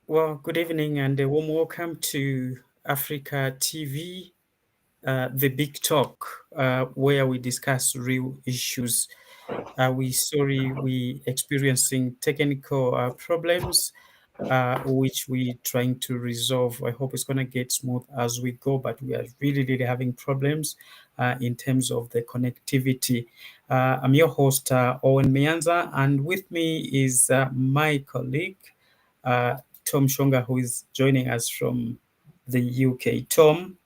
Well, good evening and a warm welcome to Africa TV, The Big Talk, where we discuss real issues. We experiencing technical problems, which we trying to resolve. I hope it's going to get smooth as we go, but we are really having problems in terms of the connectivity. I'm your host, Owen Mianza, and with me is my colleague, Tom Shonga, who is joining us from the UK. Tom.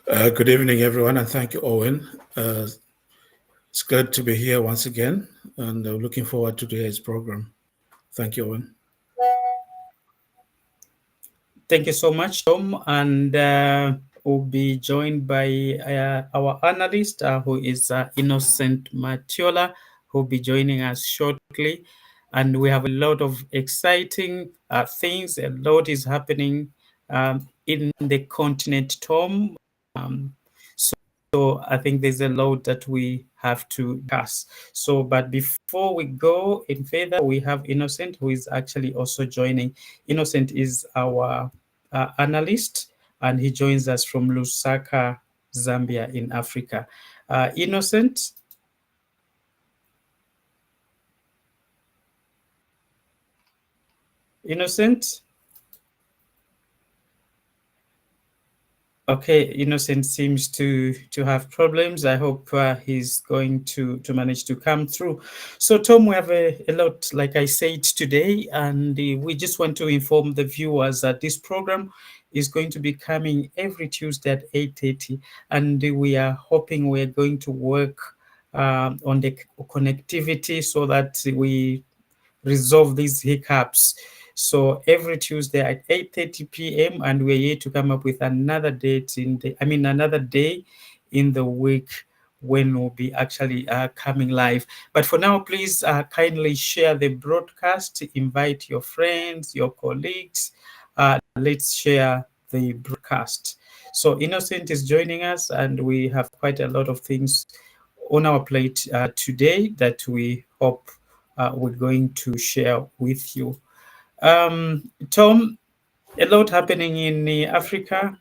Good evening, everyone, and thank you, Owen. It's good to be here once again, and looking forward to today's program. Thank you, Owen. Thank you so much, Tom. And we'll be joined by our analyst, who is Innocent Matiola, who will be joining us shortly. And we have a lot of exciting things. A lot is happening in the continent, Tom. So I think there's a lot that we have to discuss. So, but before we go in further, we have Innocent, who is actually also joining. Innocent is our analyst, and he joins us from Lusaka, Zambia in Africa. Innocent? Innocent? Okay, Innocent seems to have problems. I hope he's going to manage to come through. So, Tom, we have a lot, like I said, today, and we just want to inform the viewers that this program is going to be coming every Tuesday at 8:30, and we are hoping we're going to work on the connectivity so that we resolve these hiccups. So every Tuesday at 8:30 p.m. and we're here to come up with another date another day in the week when we'll be actually coming live. But for now, please kindly share the broadcast, invite your friends, your colleagues. Let's share the broadcast. So Innocent is joining us, and we have quite a lot of things on our plate today that we hope we're going to share with you. Tom, a lot happening in Africa.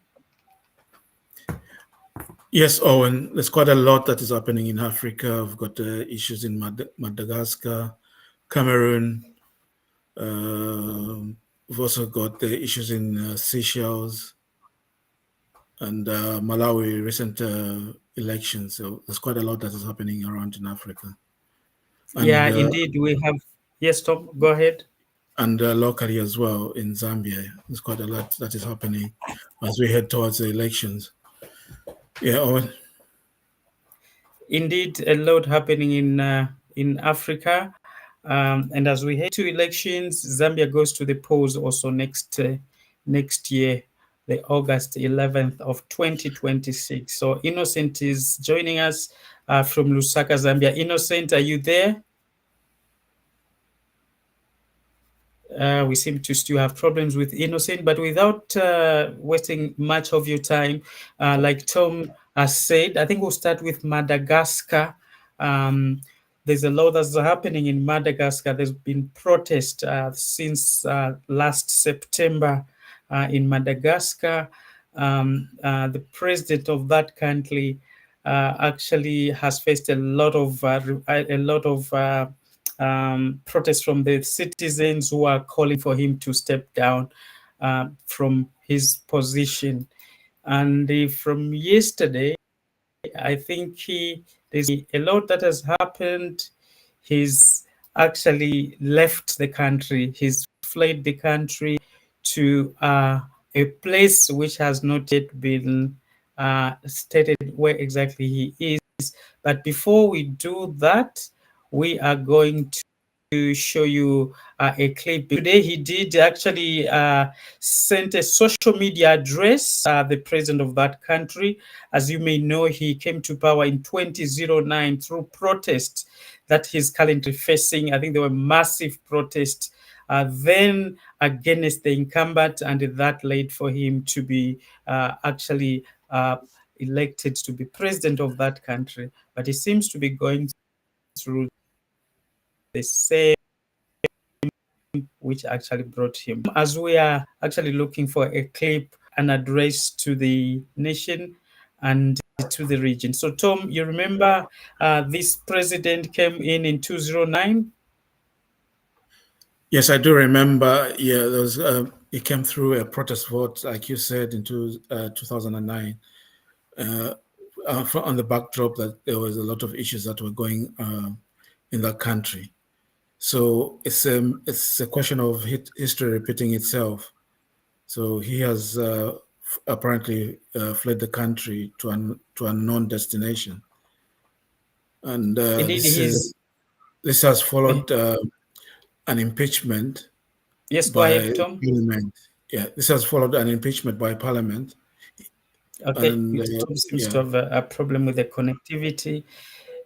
Yes, Owen, there's quite a lot that is happening in Africa. We've got issues in Madagascar, Cameroon. We've also got the issues in Seychelles and Malawi, recent elections. So there's quite a lot that is happening around in Africa. And, Yeah, indeed, we have. Yes, Tom, go ahead. And locally as well in Zambia, there's quite a lot that is happening as we head towards the elections. Yeah, Owen. Indeed, a lot happening in Africa, and as we head to elections, Zambia goes to the polls also next year, the August 11th of 2026. So Innocent is joining us from Lusaka, Zambia. Innocent, are you there? We seem to still have problems with Innocent, but without wasting much of your time, like Tom has said, I think we'll start with Madagascar. There's a lot that's happening in Madagascar. There's been protest since last September in Madagascar. The president of that country actually has faced a lot of protests from the citizens who are calling for him to step down from his position. And from yesterday, I think there's a lot that has happened. He's actually left the country. He's fled the country to a place which has not yet been stated where exactly he is. But before we do that, we are going to show you a clip. Today, he did actually send a social media address, the president of that country. As you may know, he came to power in 2009 through protests that he's currently facing. I think there were massive protests then against the incumbent, and that led for him to be actually elected to be president of that country. But he seems to be going through the same which actually brought him. As we are actually looking for a clip, an address to the nation and to the region. So, Tom, you remember this president came in 2009? Yes, I do remember. Yeah, there was, it came through a protest vote, like you said, in 2009, on the backdrop that there was a lot of issues that were going in that country. So it's a question of history repeating itself. So he has apparently fled the country to an unknown destination, and Indeed, this has followed an impeachment Yes, go by ahead, Tom. Parliament. Yeah, this has followed an impeachment by Parliament. Okay, And Tom seems to yeah, have a problem with the connectivity.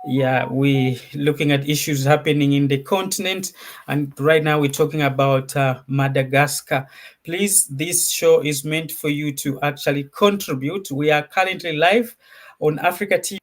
Yeah, we looking at issues happening in the continent, and right now we're talking about Madagascar. Please, this show is meant for you to actually contribute. We are currently live on Africa TV.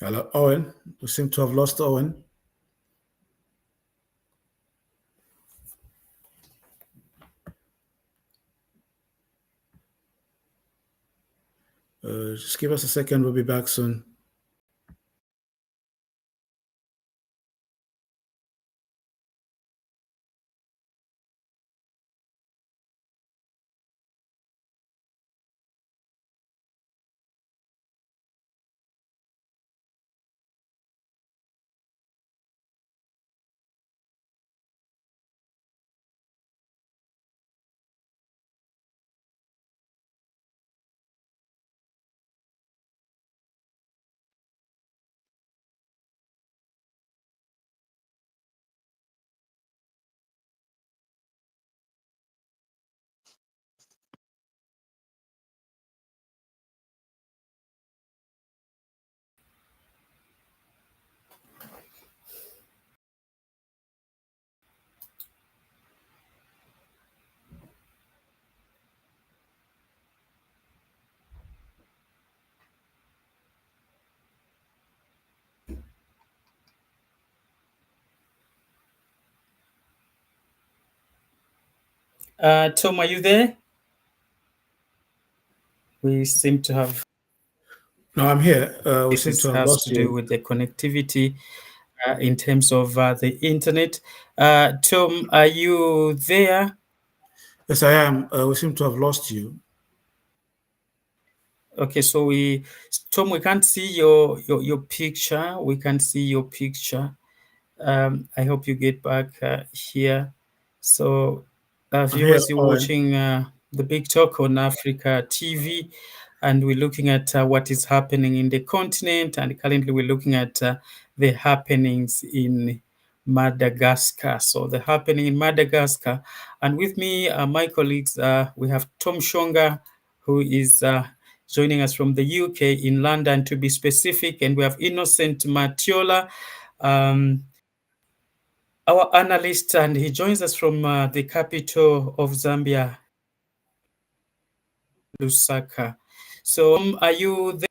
hello, Owen. We seem to have lost Owen. Just give us a second. We'll be back soon. Tom, are you there? We seem to have No, I'm here. We seem this to have has lost to do you. with the connectivity in terms of the internet. Tom, are you there? Yes, I am. We seem to have lost you. Okay, so Tom, we can't see your picture. We can't see your picture. I hope you get back here. So, I'm here, viewers, you're Owen. watching the Big Talk on Africa TV, and we're looking at what is happening in the continent. And currently, we're looking at the happenings in Madagascar. So, the happening in Madagascar. And with me, my colleagues, we have Tom Shonga, who is joining us from the UK in London, to be specific, and we have Innocent Matiola. Our analyst, and he joins us from the capital of Zambia, Lusaka. So, are you there?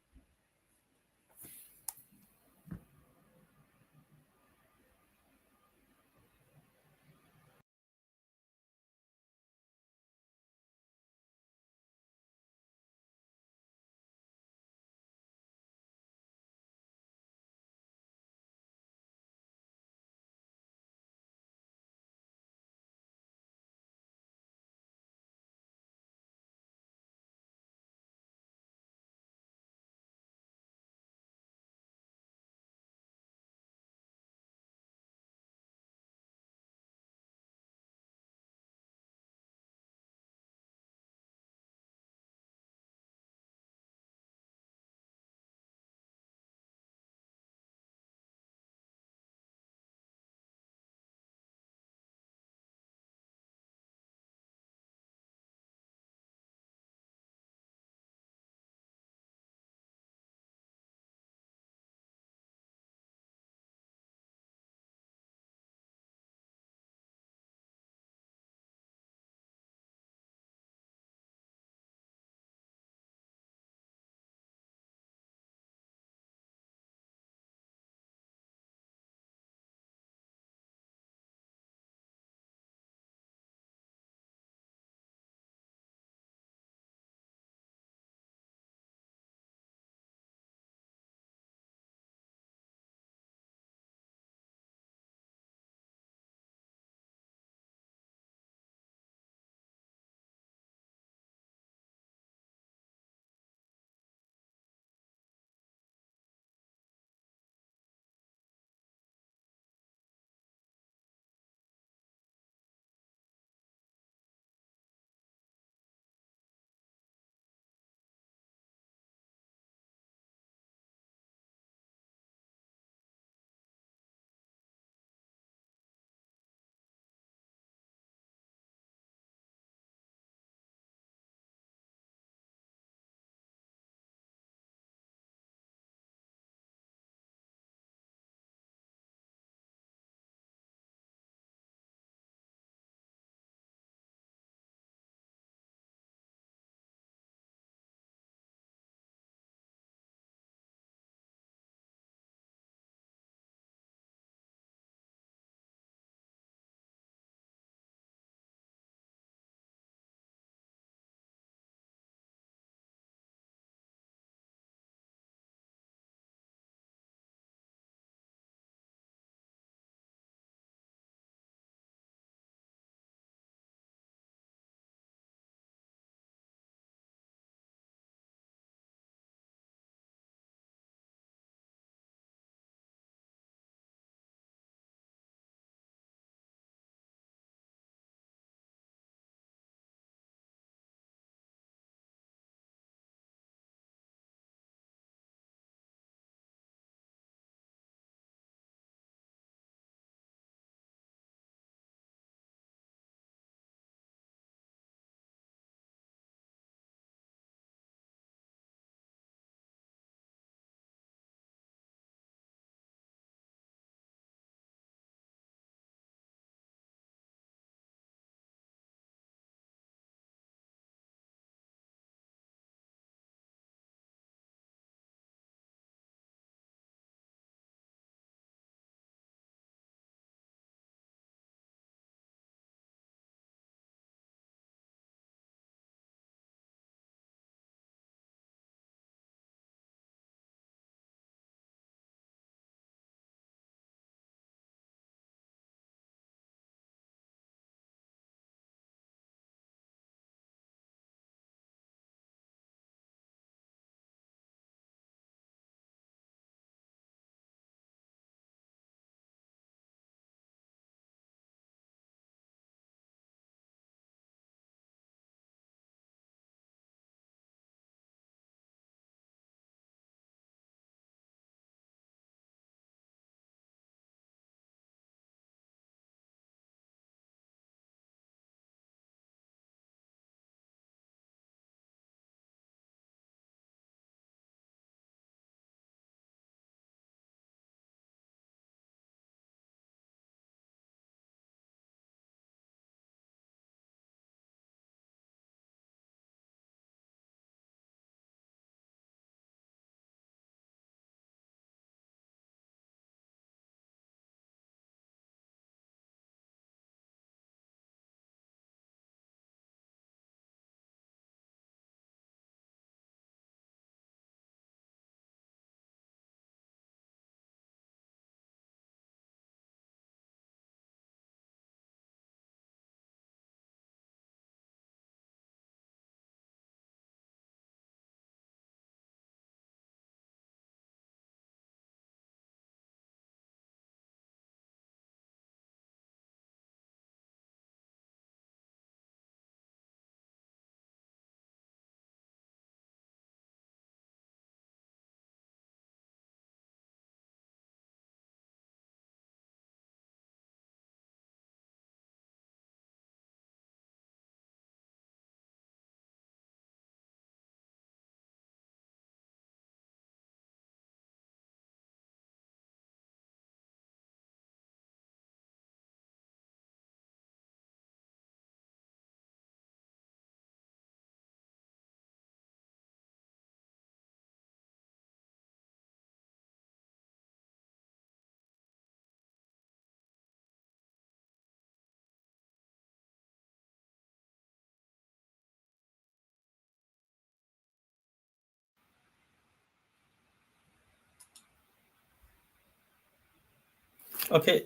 Okay,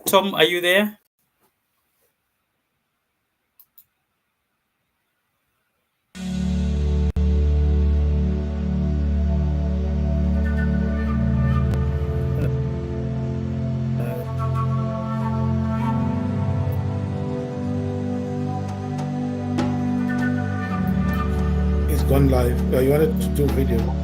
Tom, are you there? It's gone live. You wanted to do video.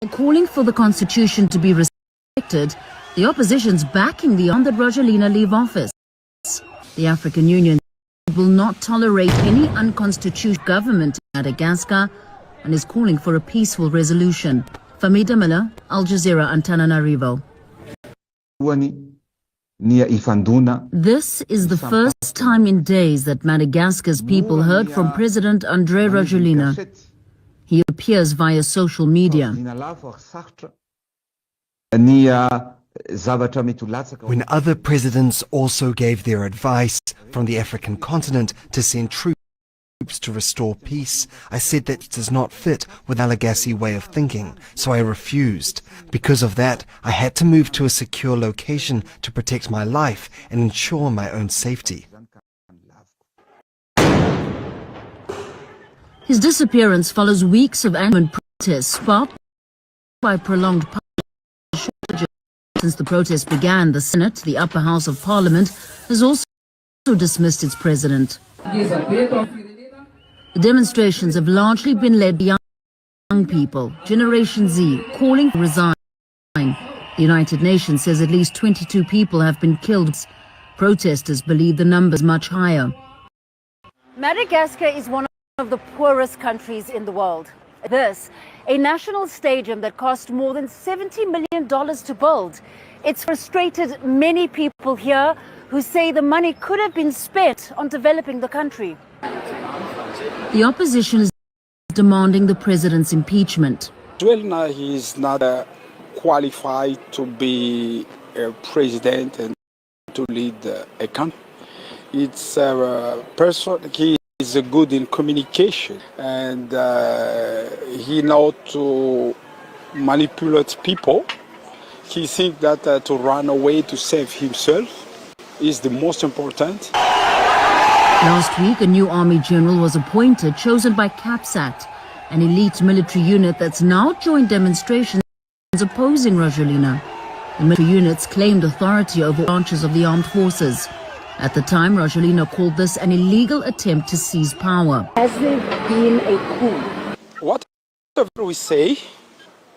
Calling for the constitution to be respected, the opposition's backing the on that Rajoelina leave office. The African Union will not tolerate any unconstitutional government in Madagascar and is calling for a peaceful resolution. Famida Miller, Al Jazeera, Antananarivo. This is the first time in days that Madagascar's people heard from President André Rajoelina. He appears via social media. When other presidents also gave their advice from the African continent to send troops to restore peace, I said that it does not fit with Malagasy way of thinking, so I refused. Because of that, I had to move to a secure location to protect my life and ensure my own safety. His disappearance follows weeks of anger and protests sparked by prolonged power shortages. Since the protests began, the Senate, the upper house of Parliament, has also dismissed its president. The demonstrations have largely been led by young people, Generation Z, calling to resign. The United Nations says at least 22 people have been killed. Protesters believe the numbers much higher. Madagascar is one of the poorest countries in the world. This, a national stadium that cost more than $70 million to build. It's frustrated many people here who say the money could have been spent on developing the country. The opposition is demanding the president's impeachment. Rajoelina is not qualified to be a president and to lead a country. It's a person, he is good in communication, and he knows to manipulate people. He thinks that to run away to save himself is the most important. Last week, a new army general was appointed, chosen by CAPSAT, an elite military unit that's now joined demonstrations opposing Rajoelina. The military units claimed authority over branches of the armed forces. At the time, Rajoelina called this an illegal attempt to seize power. Has there been a coup? Whatever we say,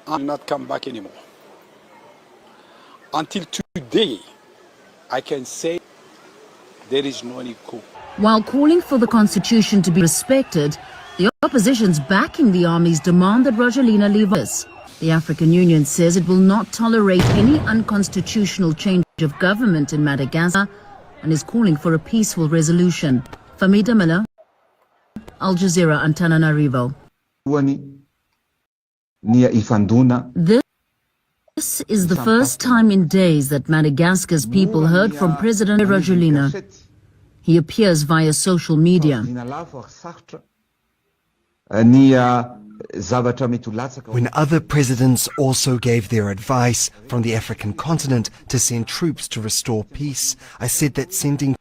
I will not come back anymore. Until today, I can say there is no any coup. While calling for the constitution to be respected, the opposition's backing the army's demand that Rajoelina leave office. The African Union says it will not tolerate any unconstitutional change of government in Madagascar and is calling for a peaceful resolution. Famida Miller, Al Jazeera, Antananarivo. This is the first time in days that Madagascar's people heard from President Rajoelina. He appears via social media. When other presidents also gave their advice from the African continent to send troops to restore peace, I said that sending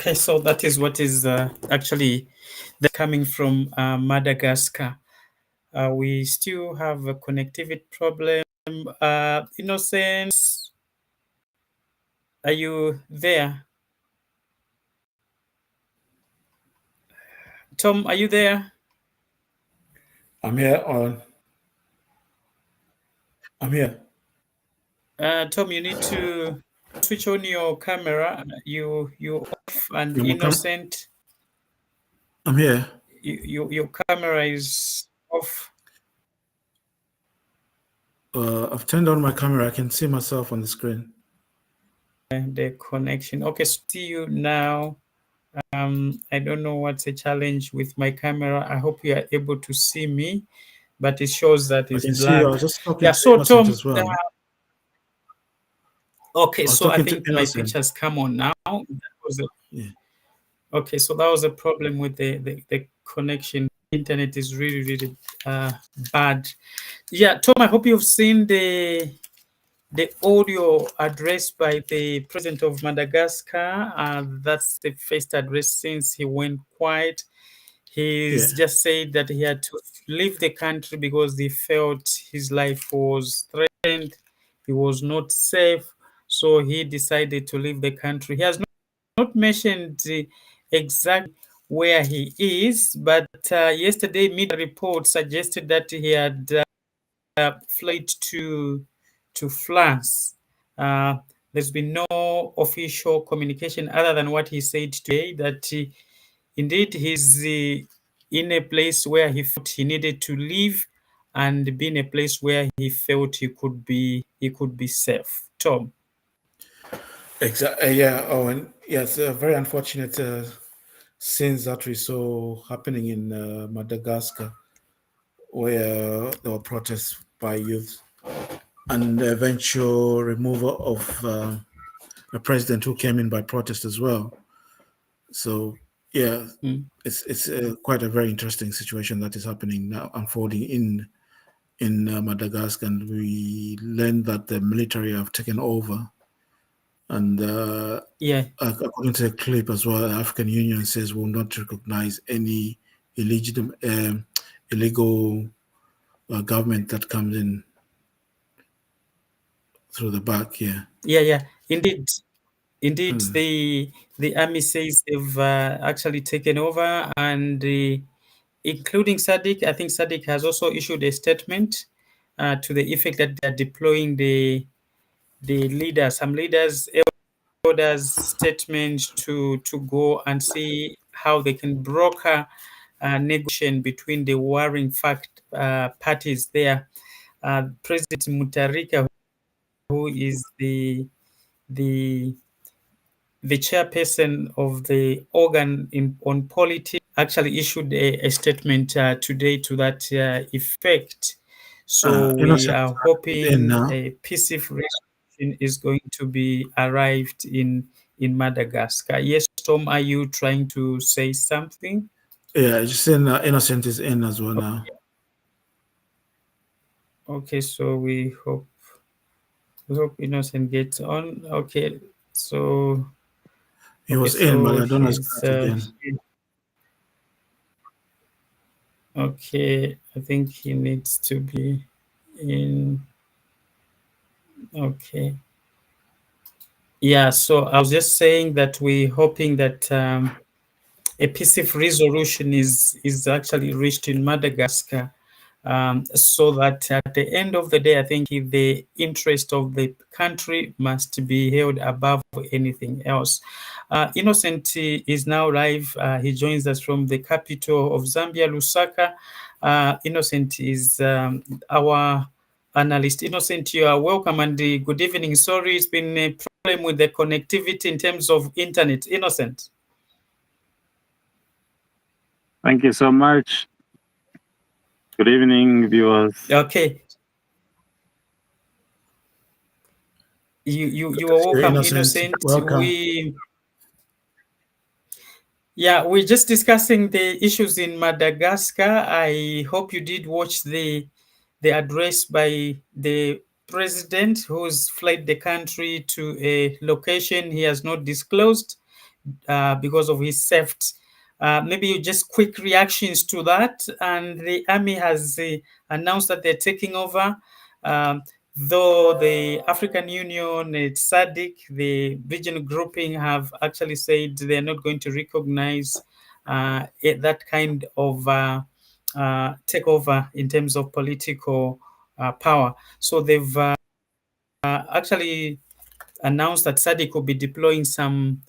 Okay, so that is what is actually coming from Madagascar. We still have a connectivity problem. Innocence, are you there? Tom, are you there? I'm here. I'm here. Tom, you need to switch on your camera. You off and Your Innocent. I'm here. Your camera is off. I've turned on my camera. I can see myself on the screen. The connection. Okay, see you now. I don't know what's the challenge with my camera. I hope you are able to see me, but it shows that it's I can see black. you. I was just talking Yeah, to so Innocent Tom, as well. Okay, I was so I talking to think my Innocent. pitch has come on now. That was Yeah. okay, so that was a problem with the connection. Internet is really, really bad. Yeah, Tom, I hope you've seen the audio address by the president of Madagascar. That's the first address since he went quiet. He's just said that he had to leave the country because he felt his life was threatened. He was not safe. So he decided to leave the country. He has not mentioned exactly where he is, but yesterday media report suggested that he had fled to France. There's been no official communication other than what he said today, that indeed he's in a place where he felt he needed to live and be in a place where he felt he could be safe. Tom. Exactly. Yeah. Oh, and yeah, it's a very unfortunate scenes that we saw happening in Madagascar, where there were protests by youth and the eventual removal of a president who came in by protest as well. So yeah, it's quite a very interesting situation that is happening now, unfolding in Madagascar, and we learned that the military have taken over. And according to a clip as well, the African Union says will not recognize any illegal government that comes in through the back. Yeah. Indeed, the army says they've actually taken over, and including SADC. I think SADC has also issued a statement to the effect that they're deploying the leaders, some leaders, elders' statement to go and see how they can broker negotiation between the warring parties there. President Mutharika, who is the chairperson of the organ on politics, actually issued a statement today to that effect. So we are hoping a peaceful resolution is going to be arrived in Madagascar. Yes, Tom, are you trying to say something? Yeah, just saying Innocent is in as well now. Okay, so we hope Innocent gets on. Okay, so he was in, but I don't know again. Okay, I think he needs to be in. Okay. Yeah, so I was just saying that we're hoping that a peaceful resolution is actually reached in Madagascar, so that at the end of the day, I think the interest of the country must be held above anything else. Innocent is now live. He joins us from the capital of Zambia, Lusaka. Innocent is our analyst. Innocent, you are welcome and good evening. Sorry, it's been a problem with the connectivity in terms of internet. Innocent. Thank you so much. Good evening, viewers. Okay. You are welcome, Innocent. Welcome. We're just discussing the issues in Madagascar. I hope you did watch the address by the president, who's fled the country to a location he has not disclosed because of his safety. Maybe just quick reactions to that. And the army has announced that they're taking over, though the African Union, SADC, the regional grouping, have actually said they're not going to recognize that kind of takeover in terms of political power. So they've actually announced that SADC will be deploying some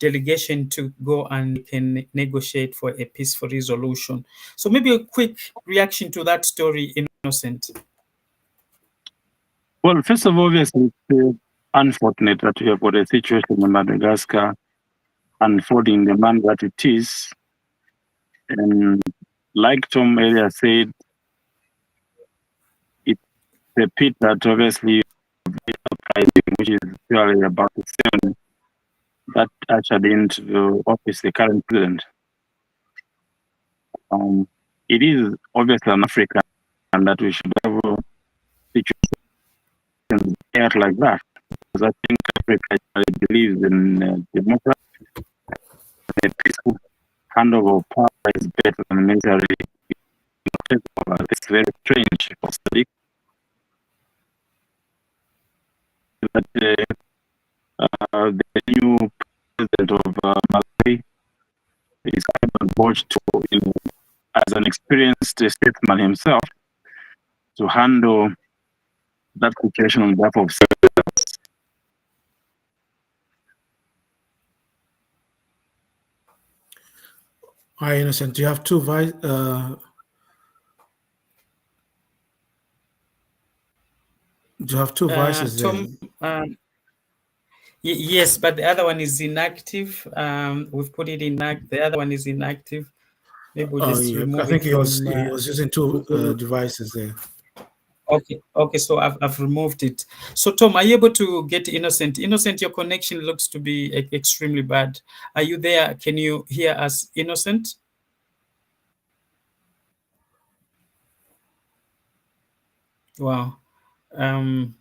delegation to go and can negotiate for a peaceful resolution. So maybe a quick reaction to that story, Innocent. Well, first of all, obviously, it's unfortunate that we have got a situation in Madagascar unfolding the manner that it is. And like Tom earlier said, it's a pit that obviously which which is purely about the seven that ushered into the office the current president. It is obviously an African and that we should have situations air like that, because I think Africa believes in democracy. A peaceful handover of power is better than military takeover. It's very strange for Sadiq that the new president of Malawi is Ivan Bosch to, as an experienced statesman himself, to handle that situation on behalf of citizens. Hi, Innocent. Do you have two vice? Do you have two vices there? Tom, yes, but the other one is inactive. We've put it in the other one is inactive. Maybe we'll just remove I think it he was using two devices there. Okay, so I've removed it. So Tom, are you able to get Innocent? Innocent, your connection looks to be extremely bad. Are you there? Can you hear us, Innocent? Wow.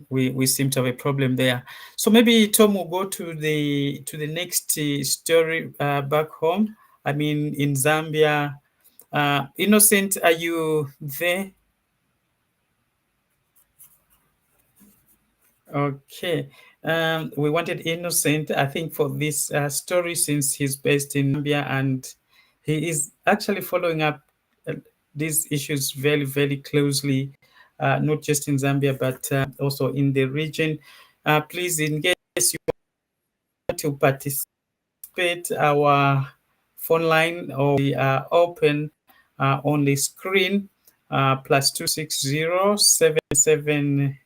We seem to have a problem there. So maybe Tom will go to the next story back home. I mean, in Zambia. Innocent, are you there? Okay. We wanted Innocent, I think, for this story, since he's based in Zambia and he is actually following up these issues very, very closely. Not just in Zambia, but also in the region. Please, in case you want to participate, our phone line or we are open on the screen, +260 770.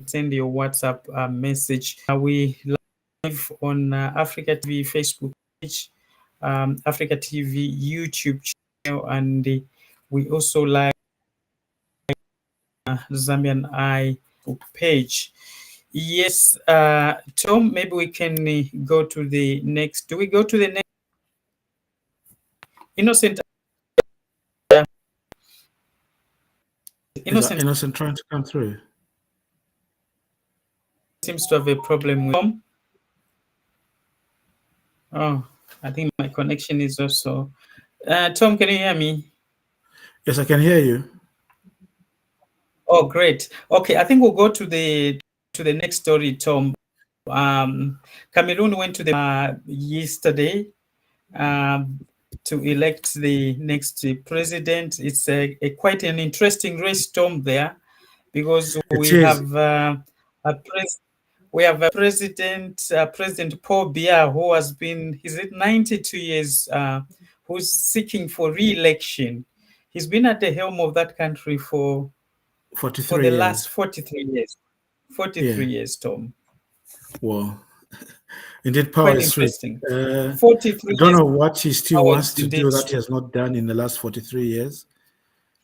Send your WhatsApp message. We live on Africa TV Facebook page, Africa TV YouTube channel, and we also like Zambian Eye page. Yes, Tom, maybe we can go to the next. Do we go to the next? Innocent. Innocent trying to come through. Seems to have a problem with Tom. Oh, I think my connection is also. Tom, can you hear me? Yes, I can hear you. Oh, great. Okay, I think we'll go to the next story, Tom. Cameroon went to the yesterday to elect the next president. It's a quite an interesting race, Tom, there, because we have a president, President Paul Biya, who has been, is it 92 years, who's seeking for re-election. He's been at the helm of that country for the last 43 years. 43 years, Tom. Well, indeed, power Quite is sweet. interesting. I 43 don't years. know what he still wants to do that Indeed. he has not done in the last 43 years.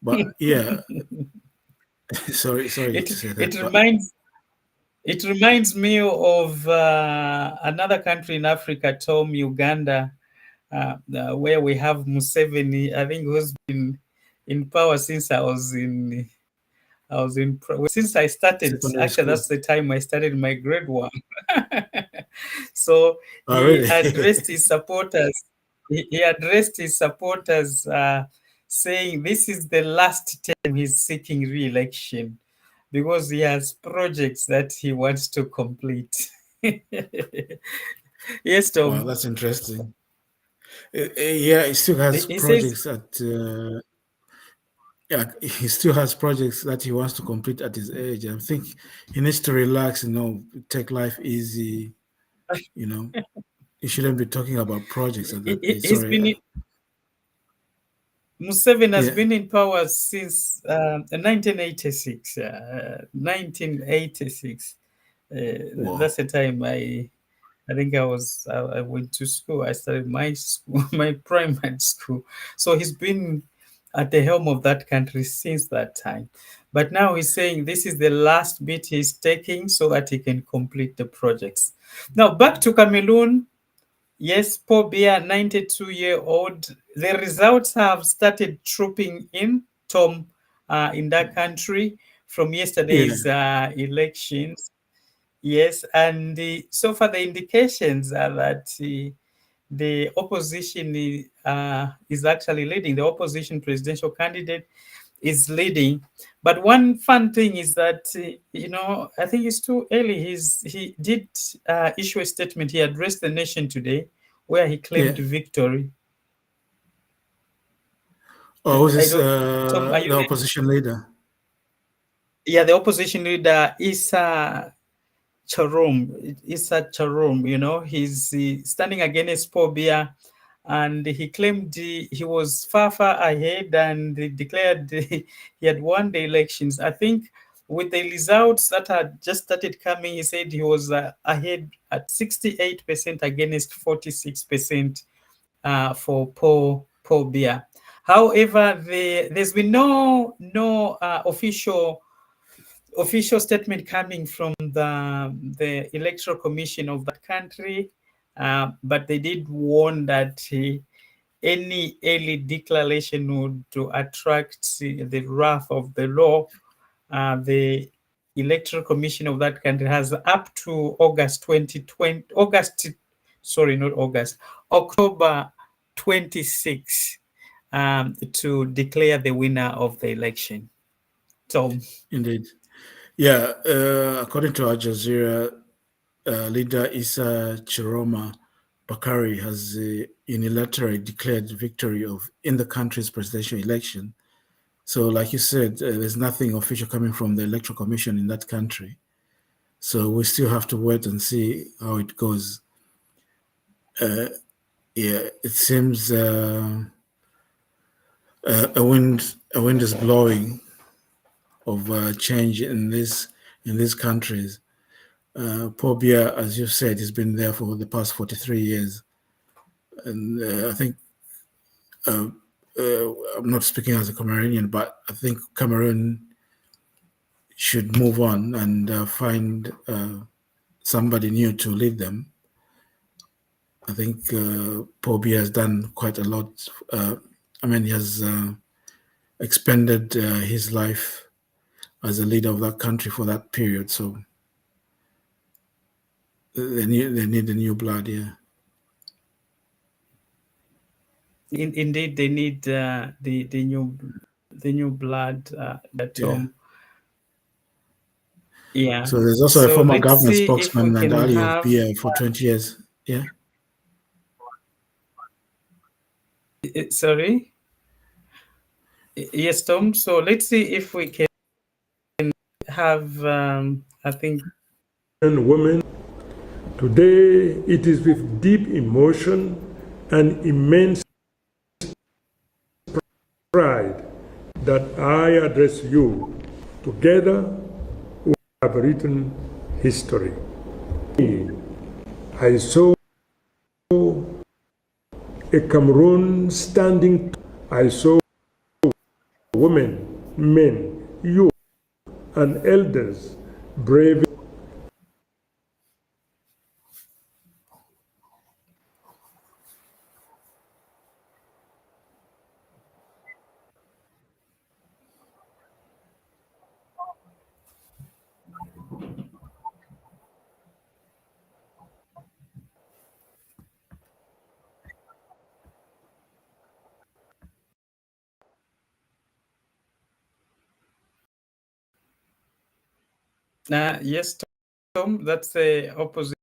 But yeah, sorry to say that. It reminds me of another country in Africa, Tom, Uganda, where we have Museveni, I think, who's been in power since since I started. Actually, that's the time I started my grade 1. So he addressed his supporters. He addressed his supporters, saying this is the last time he's seeking re-election, because he has projects that he wants to complete. Yes, Tom. Wow, that's interesting. Yeah, he still has projects that. Yeah, he still has projects that he wants to complete at his age. I think he needs to relax, take life easy. He shouldn't be talking about projects at that age. Museveni has been in power since 1986. 1986. That's the time I think I went to school. I started my school, my primary school. So he's been at the helm of that country since that time. But now he's saying this is the last bit he's taking so that he can complete the projects. Now, back to Cameroon. Yes, Paul Biya, 92-year-old. The results have started trooping in, Tom, in that country from yesterday's elections. Yes, and so far the indications are that the opposition is actually leading. The opposition presidential candidate is leading. But one fun thing is that, I think it's too early. He did issue a statement. He addressed the nation today where he claimed victory. Oh, who's this, Tom, are you the there? opposition leader? Yeah, the opposition leader, Issa Charom. Issa Charom, he's standing against Paul Biya, and he claimed he was far, far ahead, and he declared he had won the elections. I think with the results that had just started coming, he said he was ahead at 68% against 46% for Paul Biya. However, there's been no official statement coming from the electoral commission of that country, but they did warn that any early declaration would attract the wrath of the law. The electoral commission of that country has up to October 26 to declare the winner of the election. Tom. Indeed. Yeah, according to Al Jazeera, leader Issa Chiroma Bakari has unilaterally declared victory in the country's presidential election. So, like you said, there's nothing official coming from the Electoral Commission in that country. So we still have to wait and see how it goes. It seems a wind is blowing of change in these countries. Paul Biya, as you said, has been there for the past 43 years. And I think, I'm not speaking as a Cameroonian, but I think Cameroon should move on and find somebody new to lead them. I think Paul Biya has done quite a lot. He has expended his life as a leader of that country for that period. So they need a new blood, yeah. Indeed, they need the new blood. Yeah. So there's also a former government see if we spokesman can and Ali of have- Biya for 20 years. Yeah. Sorry. Yes, Tom. So let's see if we can have. I think. And women, today it is with deep emotion and immense pride that I address you. Together, we have written history. I saw a Cameroon standing. I saw women, men, youth, and elders braving. Yes, Tom. That's the opposition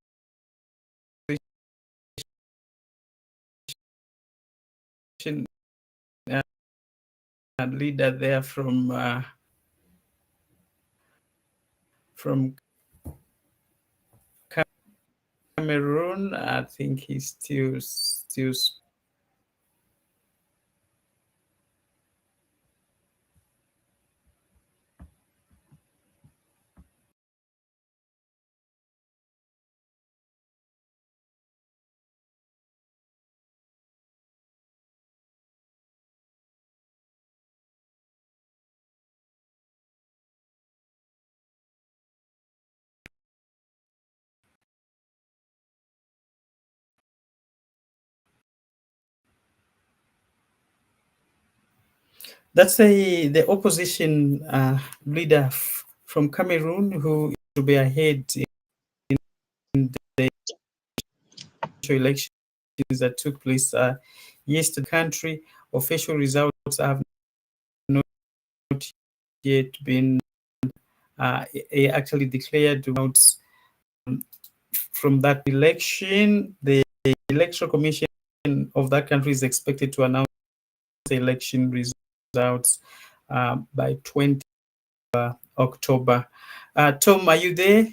leader there from Cameroon. I think he's still That's the opposition leader from Cameroon who will be ahead in the elections that took place yesterday. Country official results have not yet been actually declared from that election. The Electoral Commission of that country is expected to announce the election results by 20 October. Tom, are you there?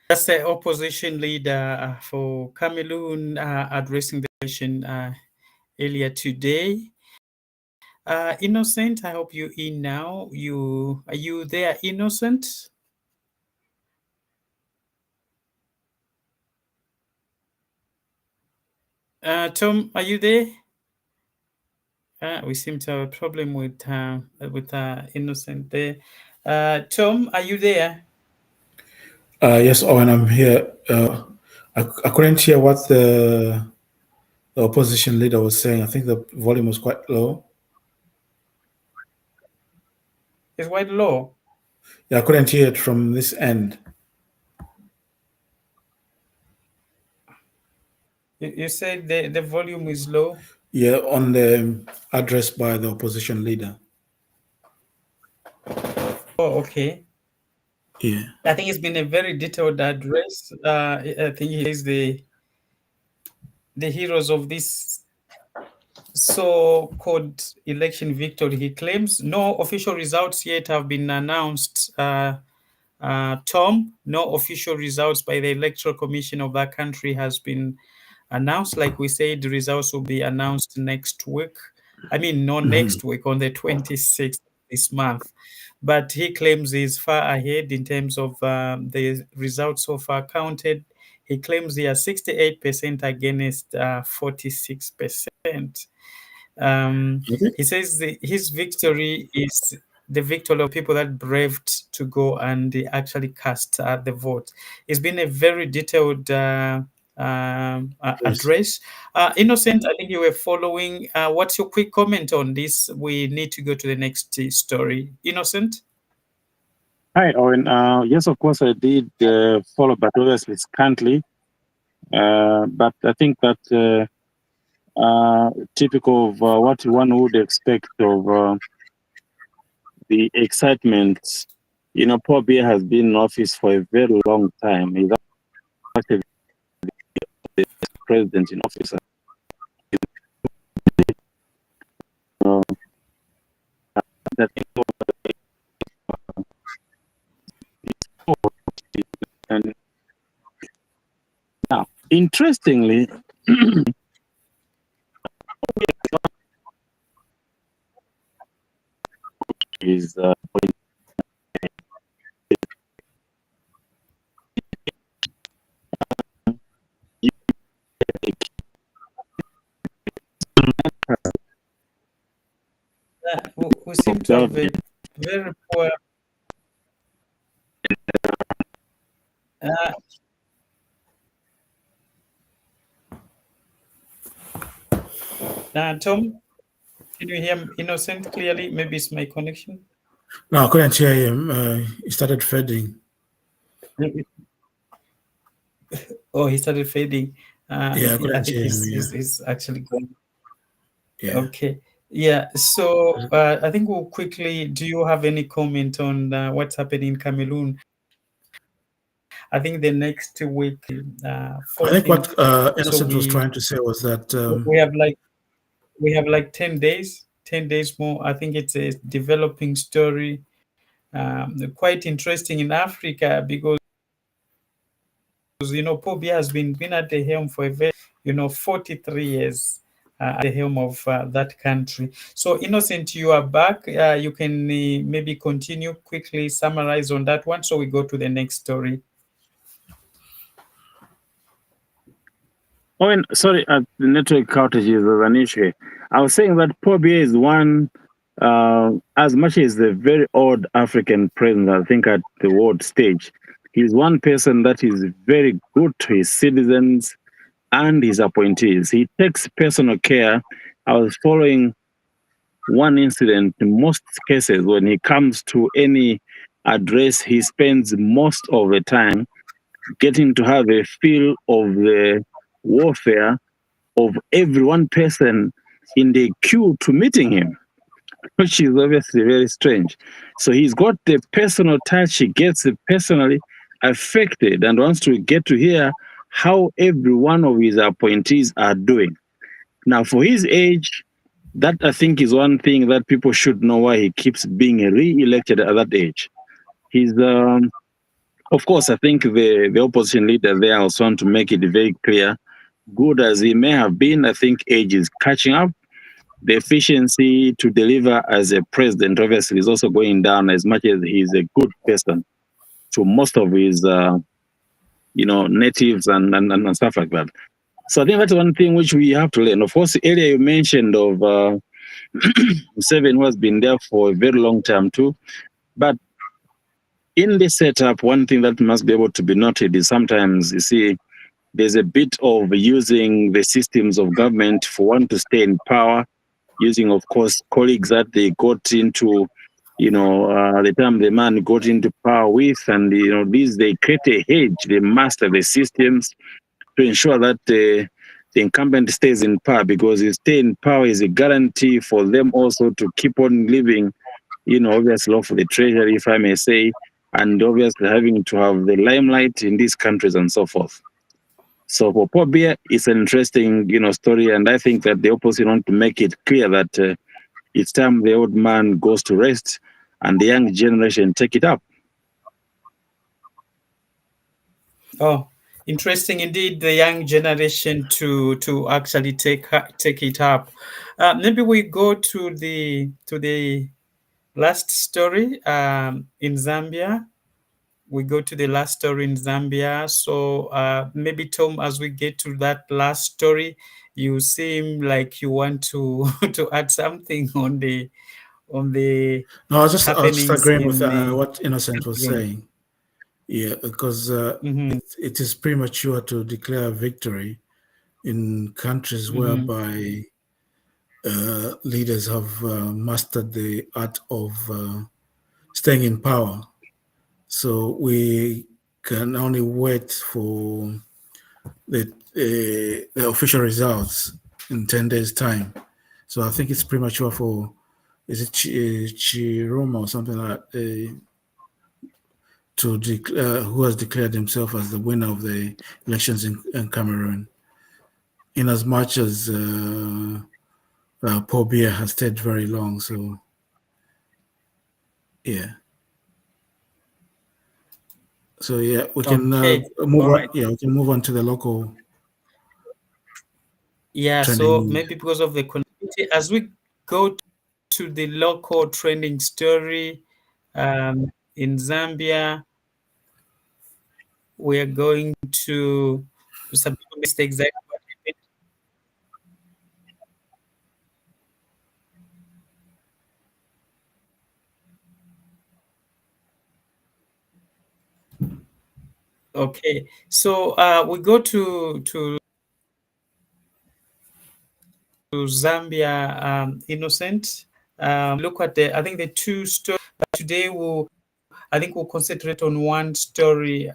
That's the opposition leader for Cameroon addressing the nation earlier today. Innocent, I hope you're in now. Are you there, Innocent? Tom, are you there? We seem to have a problem with Innocent there. Tom, are you there? Yes, Owen, I'm here. I couldn't hear what the opposition leader was saying. I think the volume was quite low. It's quite low. Yeah, I couldn't hear it from this end. You said the volume is low? Yeah, on the address by the opposition leader. Oh, okay. Yeah. I think it's been a very detailed address. I think he is the heroes of this so-called election victory. He claims no official results yet have been announced. Tom, no official results by the Electoral Commission of that country has been announced. Like we said, the results will be announced next week. I mean, not next week, on the 26th this month. But he claims he's far ahead in terms of the results so far counted. He claims he has 68% against 46%. He says his victory is the victory of people that braved to go and actually cast the vote. It's been a very detailed address. Innocent, I think you were following. What's your quick comment on this? We need to go to the next story. Innocent? Hi, Owen. Yes, of course, I did follow, but obviously scantily. But I think that typical of what one would expect of the excitement. You know, Paul Biya has been in office for a very long time. He's actually the president in office. And now, interestingly, is we seem to have a very poor. Tom, can you hear Innocent clearly? Maybe it's my connection. No, I couldn't hear him. He started fading. Oh, he started fading. Yeah, I couldn't think hear him. Yeah. he's actually going. Yeah. Okay. Yeah. So I think we'll quickly. Do you have any comment on what's happening in Cameroon? I think the next week. I think what Innocent was trying to say was that we have like 10 days. 10 days more. I think it's a developing story. Quite interesting in Africa because Paul Biya has been at the helm for a very 43 years at the helm of that country. So Innocent, you are back. You can maybe continue quickly summarize on that one, so we go to the next story. Oh, and sorry, the network outage is an issue. I was saying that Paul Biya is one, as much as the very odd African president, I think, at the world stage, he's one person that is very good to his citizens and his appointees. He takes personal care. I was following one incident. In most cases, when he comes to any address, he spends most of the time getting to have a feel of the warfare of every one person in the queue to meeting him, which is obviously very strange. So he's got the personal touch. He gets personally affected and wants to get to hear how every one of his appointees are doing. Now, for his age, that I think is one thing that people should know why he keeps being re-elected at that age. He's Of course, I think the opposition leader there also want to make it very clear, good as he may have been, I think age is catching up. The efficiency to deliver as a president obviously is also going down as much as he's a good person to most of his, natives and stuff like that. So I think that's one thing which we have to learn. Of course, earlier you mentioned of Seven, who has been there for a very long time too. But in this setup, one thing that must be able to be noted is sometimes, you see, there's a bit of using the systems of government for one to stay in power, using, of course, colleagues that they got into, the time the man got into power with, and, these, they create a hedge, they master the systems to ensure that the incumbent stays in power, because his stay in power is a guarantee for them also to keep on living, obviously off the treasury, if I may say, and obviously having to have the limelight in these countries and so forth. So for Paul Biya, it's an interesting, story, and I think that the opposition want to make it clear that it's time the old man goes to rest and the young generation take it up. Oh, interesting indeed. The young generation to actually take it up. Maybe we go to the last story in Zambia. We go to the last story in Zambia. So maybe Tom, as we get to that last story, you seem like you want to to add something on the No, I was just happenings agreeing with in the what Innocent was saying. Yeah, because it is premature to declare victory in countries whereby leaders have mastered the art of staying in power. So we can only wait for the official results in 10 days' time. So I think it's premature for, is it Chiroma or something like that, to declare who has declared himself as the winner of the elections in Cameroon, in as much as Paul Biya has stayed very long. So, yeah. So yeah, we can move on. right. Yeah, we can move on to the local. Yeah, so trending. maybe because of the connectivity, as we go to the local trending story in Zambia, we are going to some people missed exactly what happened. Okay, so we go to Zambia, Innocent. Look at I think the two stories. Today we'll concentrate on one story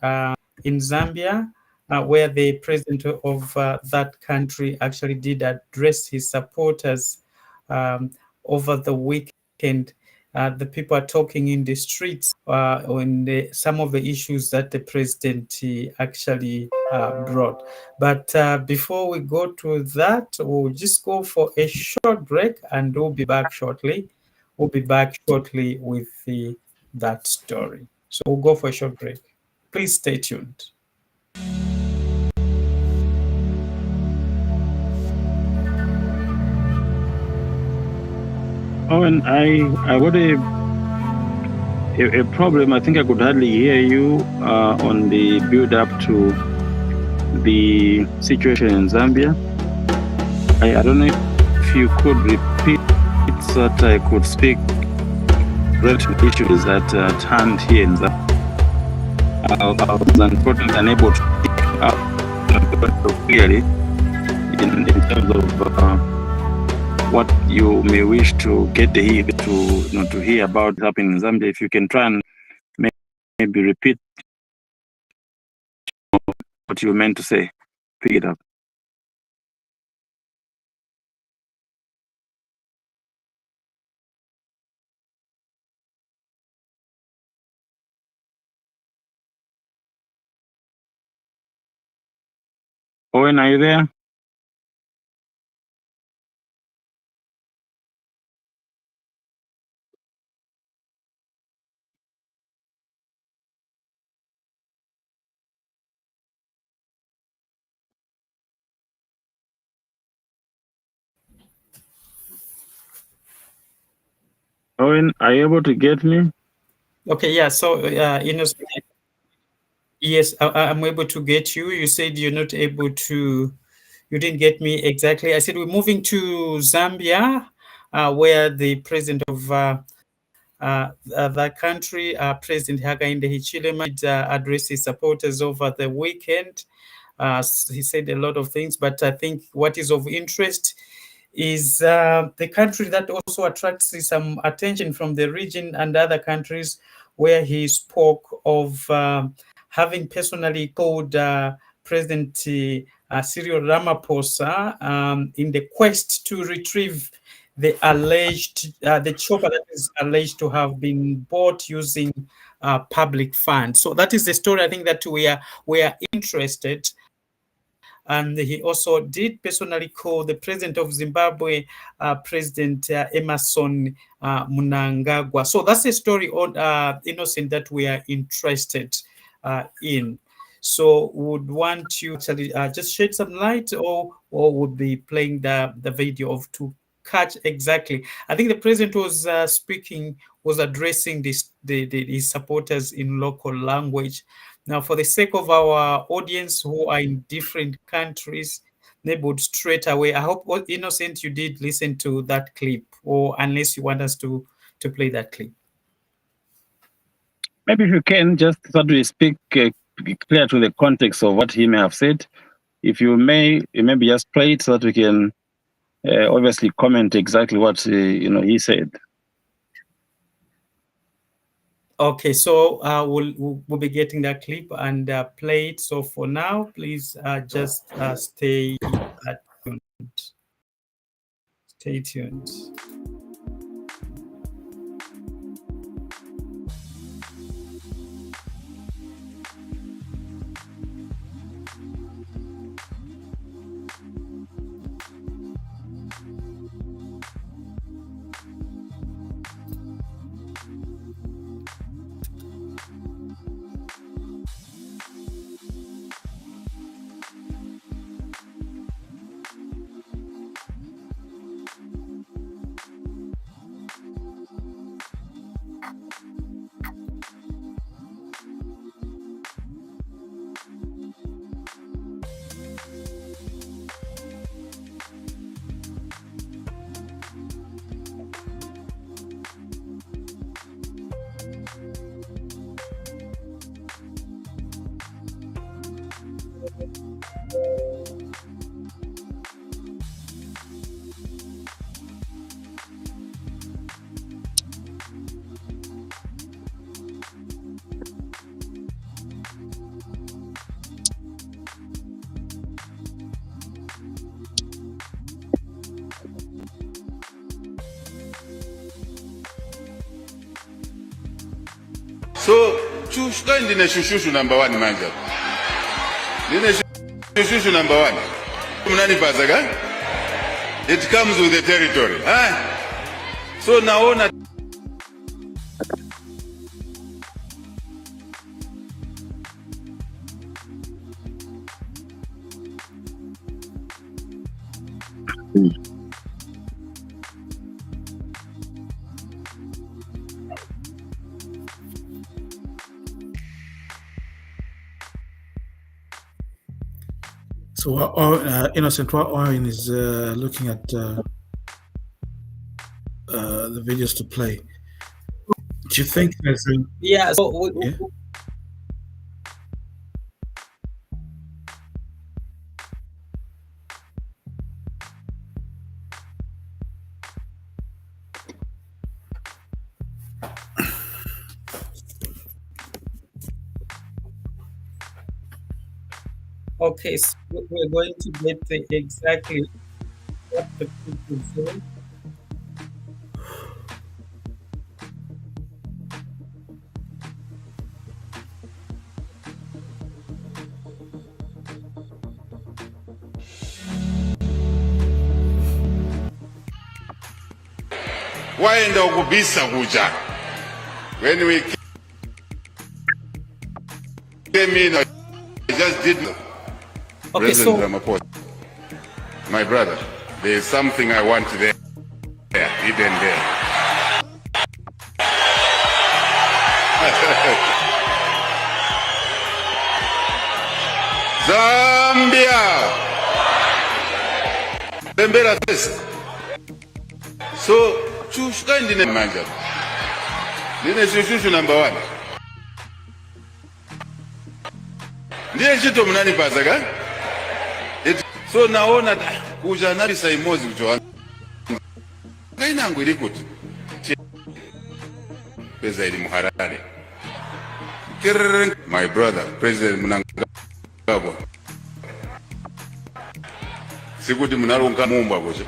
in Zambia, where the president of that country actually did address his supporters over the weekend. The people are talking in the streets on some of the issues that the president actually brought. But before we go to that, we'll just go for a short break and we'll be back shortly. We'll be back shortly with that story. So we'll go for a short break. Please stay tuned. Oh, and I got a problem. I think I could hardly hear you on the build up to the situation in Zambia. I don't know if you could repeat so that I could speak relative to issues at hand here in Zambia. I was unfortunately unable to speak up clearly in terms of what you may wish to get to hear about happening in Zambia. If you can try and maybe repeat what you meant to say, pick it up. Owen, are you there? Owen, are you able to get me? Okay, yeah. So, Innocent, yes, I'm able to get you. You said you're not able to. You didn't get me exactly. I said we're moving to Zambia, where the president of that country, President Hakainde Hichilema, addressed his supporters over the weekend. He said a lot of things, but I think what is of interest is the country that also attracts some attention from the region and other countries, where he spoke of having personally called President Cyril Ramaphosa in the quest to retrieve the alleged the chopper that is alleged to have been bought using public funds. So that is the story I think that we are interested. And he also did personally call the president of Zimbabwe, President Emerson Mnangagwa. So that's a story on Innocent that we are interested in. So would want you to just shed some light, or would be playing the video of to catch exactly. I think the president was addressing his supporters in local language. Now, for the sake of our audience who are in different countries, they would straight away. I hope, Innocent, you did listen to that clip, or unless you want us to play that clip. Maybe if you can just start to speak clear to the context of what he may have said. If you may, maybe just play it so that we can obviously comment exactly what he said. Okay, so we'll be getting that clip and play it. So for now, please just stay tuned. Stay tuned. So, ndine shushushu number 1 manja. Ndine shushushu number 1. Mnanipaza ka? It comes with the territory. So naona So, Innocent, while Owen is looking at the videos to play, do you think there's a... Yeah, so okay, so we're going to get exactly what the people say. waenda ukubisa kuja. When we came in, I just did not. Okay, President so Ramaphosa, my brother, there is something I want there, hidden there. Zambia. Bembera first. So, chushka ndine manja. Ndine shushu number 1. Ndiye chito mnani pasaga? So naona kuja nabi saimozi kutoa. Kaina yangu ilikuti. Pesa ili Harare. My brother, President Mnangagwa. Sikuti mnalunga mumba boje.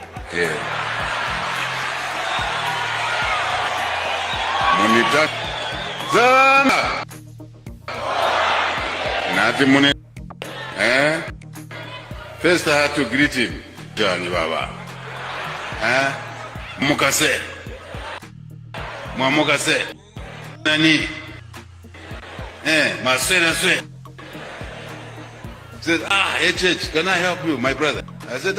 Monita Zana. Nati mune. First I had to greet him. Johnny Baba. Mukase. Mukase. Nani? Maswera swe. Said, HH, can I help you, my brother? I said,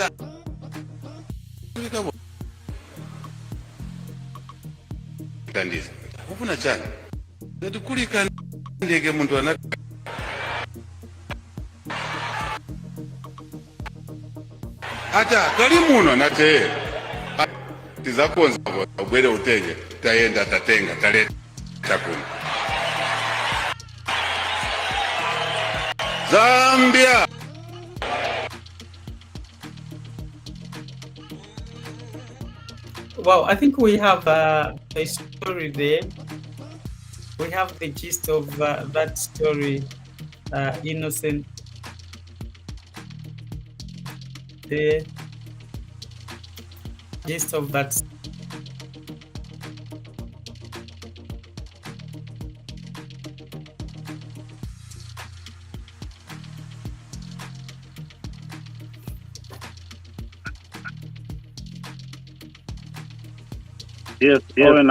Candice, hukuna chana. Natukuli kandege muntu wana. Ata, kalimuno nate. Tizakonza ubwele utenge. Tayenda tatenga, taleta takuni. Zambia. Well, I think we have a story there. We have the gist of that story, Innocent. The gist of that. Yes, Owen.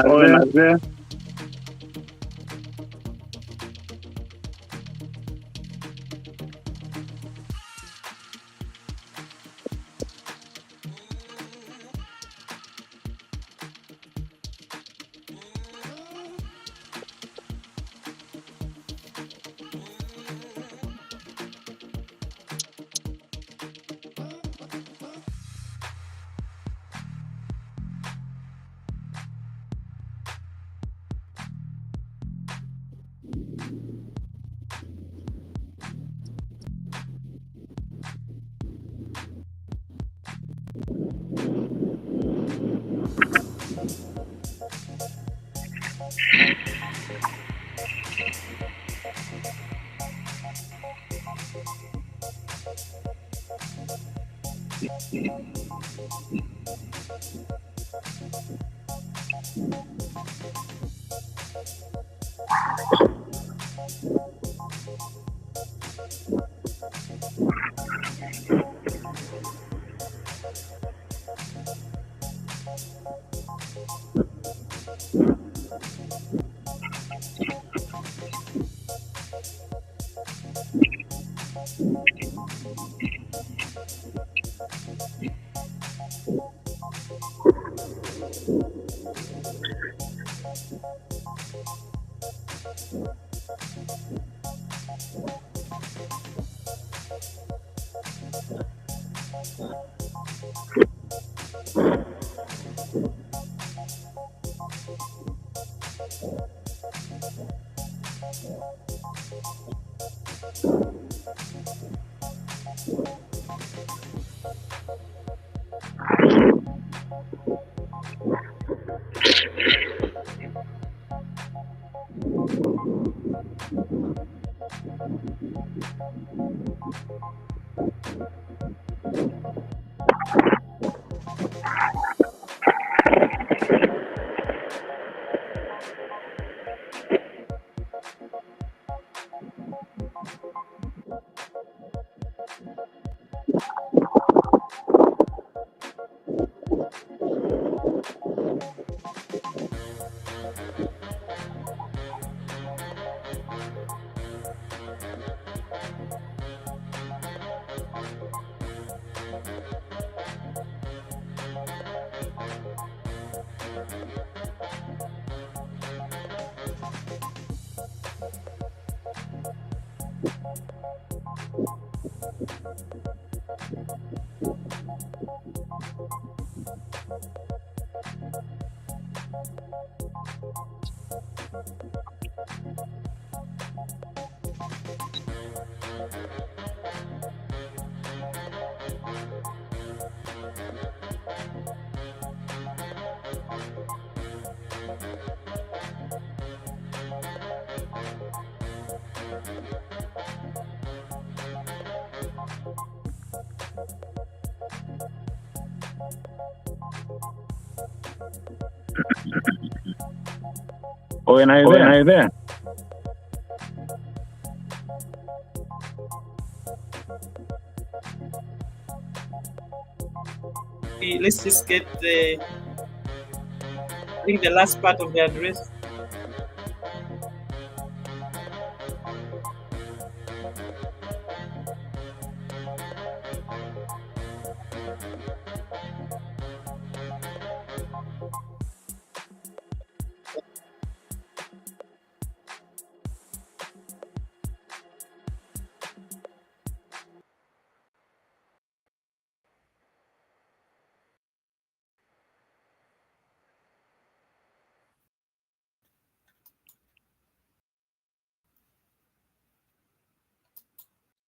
Owen, are you there? Let's just get I think the last part of the address.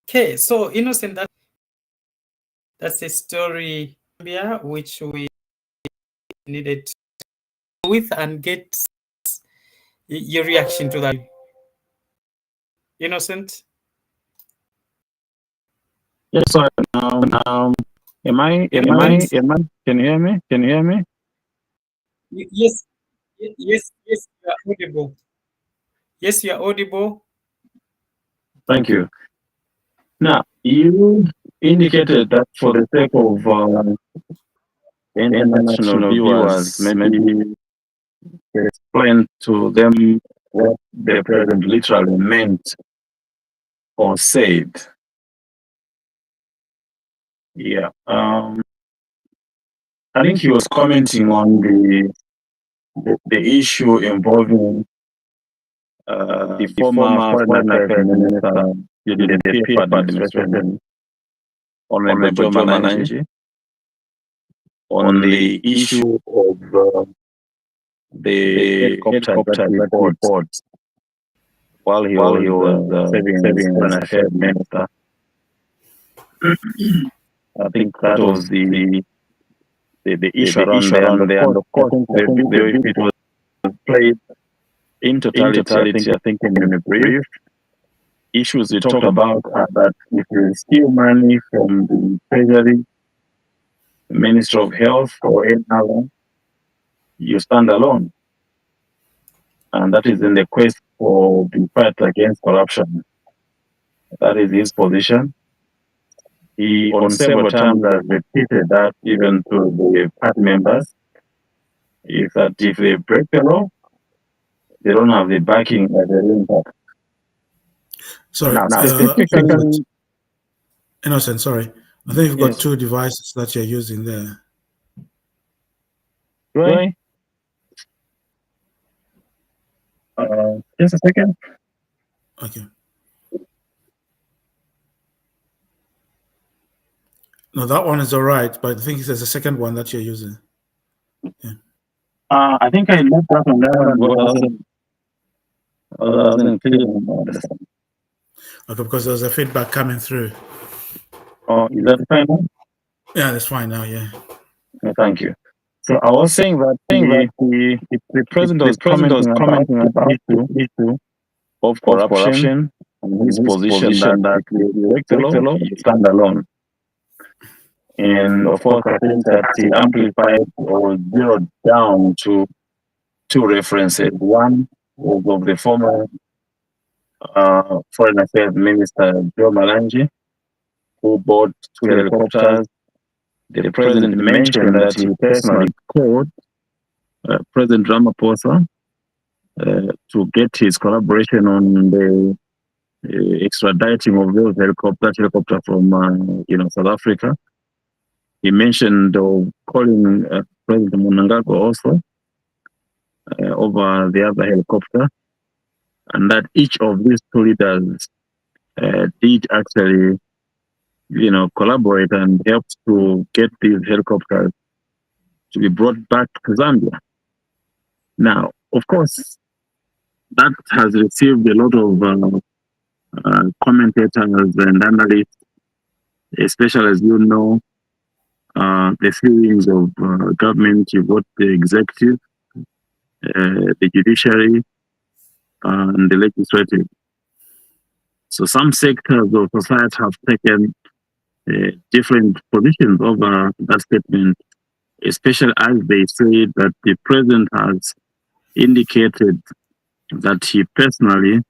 Okay, so Innocent, that's a story which we needed to with and get your reaction to that. Innocent? Yes, sir. Am I, can you hear me? Can you hear me? Yes, yes, you are audible. Yes, you are audible. Thank you. Now, you indicated that for the sake of international viewers, maybe explain to them what the president literally meant or said. Yeah. I think he was commenting on the issue involving the former Foreign Affairs Minister, the PF administration, Honorable Joe Mananji, on the issue of the helicopter report while he was serving as Foreign Affairs Minister. I think that was the issue around there. And of course, the video, if it was played in totality, I think in a brief, issues we talked about are that if you steal money from the Treasury, the Ministry of Health, or any other, you stand alone. And that is in the quest for the fight against corruption. That is his position. He on several times has repeated that even to the party members, is that if they break the law, they don't have the backing of the impact. Sorry, Innocent, sorry. I think you've got two devices that you're using there. Right? Just a second. Okay. No, that one is all right, but I think there's a second one that you're using. Yeah. I think I left that on there and wasn't clear about this. Okay, because there's a feedback coming through. Oh, is that fine now? Yeah, that's fine now, yeah. Thank you. So I was saying that the president was commenting about the issue of corruption and his position that you break the law, you stand alone. And of course, I think that he amplified or zeroed down to two references. One was of the former Foreign Affairs Minister Joe Mananji, who bought 2 helicopters. The president mentioned that he personally called President Ramaphosa to get his collaboration on the extraditing of those helicopter from South Africa. He mentioned calling President Mnangagwa also over the other helicopter, and that each of these two leaders did actually, collaborate and help to get these helicopters to be brought back to Zambia. Now, of course, that has received a lot of commentators and analysts, especially as you know, the three wings of government. You've got the executive, the judiciary, and the legislative. So some sectors of society have taken different positions over that statement, especially as they say that the president has indicated that he personally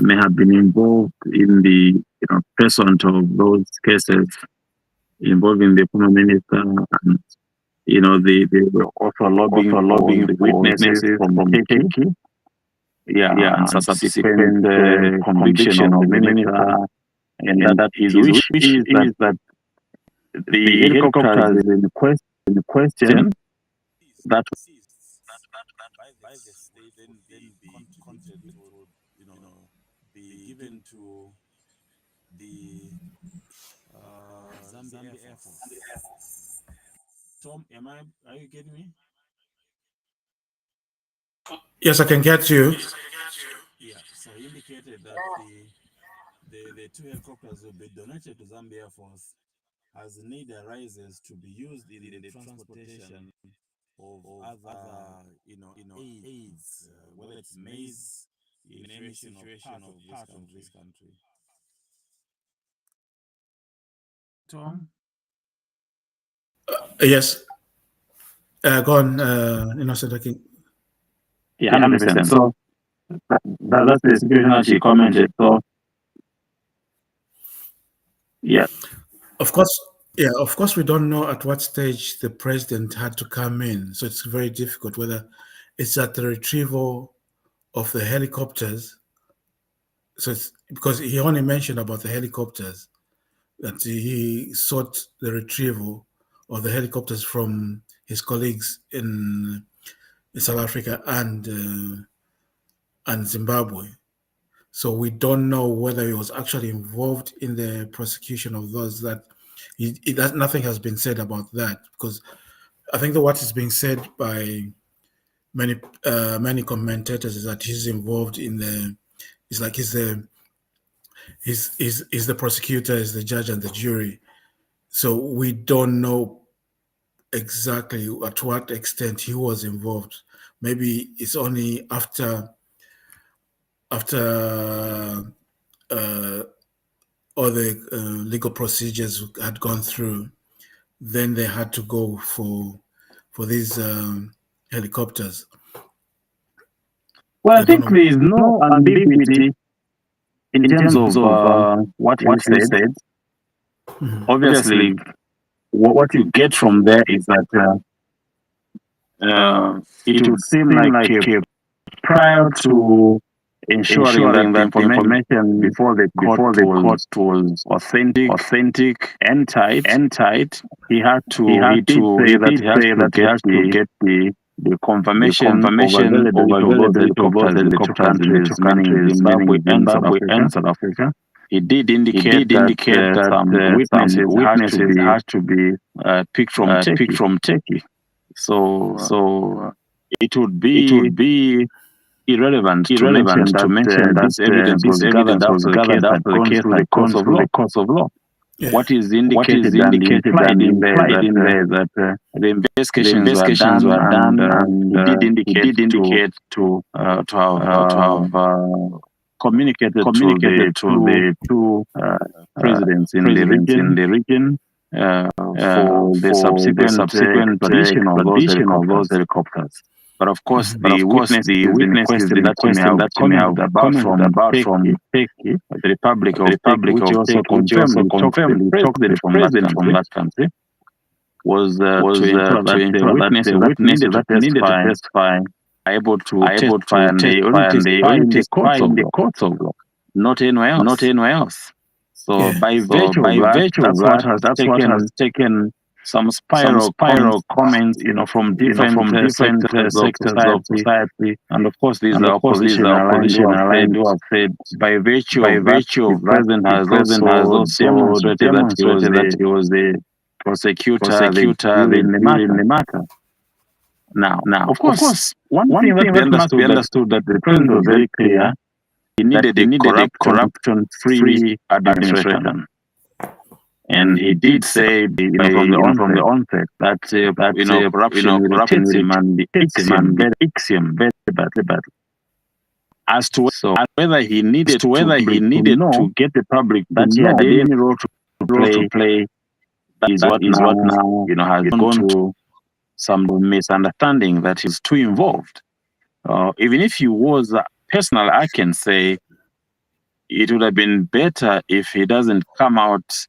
may have been involved in the pursuit of those cases involving the former minister, and they were also lobbying the witnesses from Turkey. And subsequent conviction of the minister, and that his wish is that the helicopters in question that by the state then be given to the Zambia Air Force. Tom, are you getting me? Yes, I can get you. Yeah, so he indicated that the two helicopters will be donated to Zambia Air Force as the need arises to be used in the transportation of other aids, whether it's maize in any situation of part of this country. Tom? Yes. Go on, Innocent. Yeah, 100%. So that's the situation that she commented. So, yeah. Of course, we don't know at what stage the president had to come in. So it's very difficult whether it's at the retrieval of the helicopters. So it's because he only mentioned about the helicopters, that he sought the retrieval of the helicopters from his colleagues in South Africa and Zimbabwe. So we don't know whether he was actually involved in the prosecution of those. Nothing has been said about that, because I think that what is being said by many commentators is that he's involved in he's the prosecutor, is the judge and the jury. So we don't know exactly at what extent he was involved. Maybe it's only after all the legal procedures had gone through, then they had to go for these helicopters. Well, I think there is no ambiguity in terms of what he said. Mm-hmm. Obviously, what you get from there is that it would seem like prior to ensuring that the information before the court was authentic and tight, he had to get the confirmation of availability of those helicopters in the two countries, Zimbabwe and South Africa. He did indicate that some witnesses had to be picked from Turkey. So it would be irrelevant to mention that this evidence was gathered after the course of law. Yeah. What is indicated and implied in there that the investigations were done, and he did indicate to have communicated to the two presidents in the region for the subsequent extradition of those helicopters. But of course, the witnesses in question that may have about from Turkey, the Republic of Turkey, which also confirmed the president from that country, was to ensure that the witnesses that needed to testify are able to testify, and they only testify in the courts of law, not anywhere else. So by virtue of that, that's what has taken some spiral comments, from different sectors of society, and of course these are opposition aligned who have said by virtue of the president has also demonstrated that he was the prosecutor in the matter. Now, of course, one thing that must be understood that the president was very clear. He needed a corruption-free administration. And he did say, from the onset, that corruption irritates him and icks him very badly. As to whether he needed to get the public that he had any role to play, that is what now has gone to some misunderstanding that he's too involved. Even if he was personal, I can say it would have been better if he doesn't come out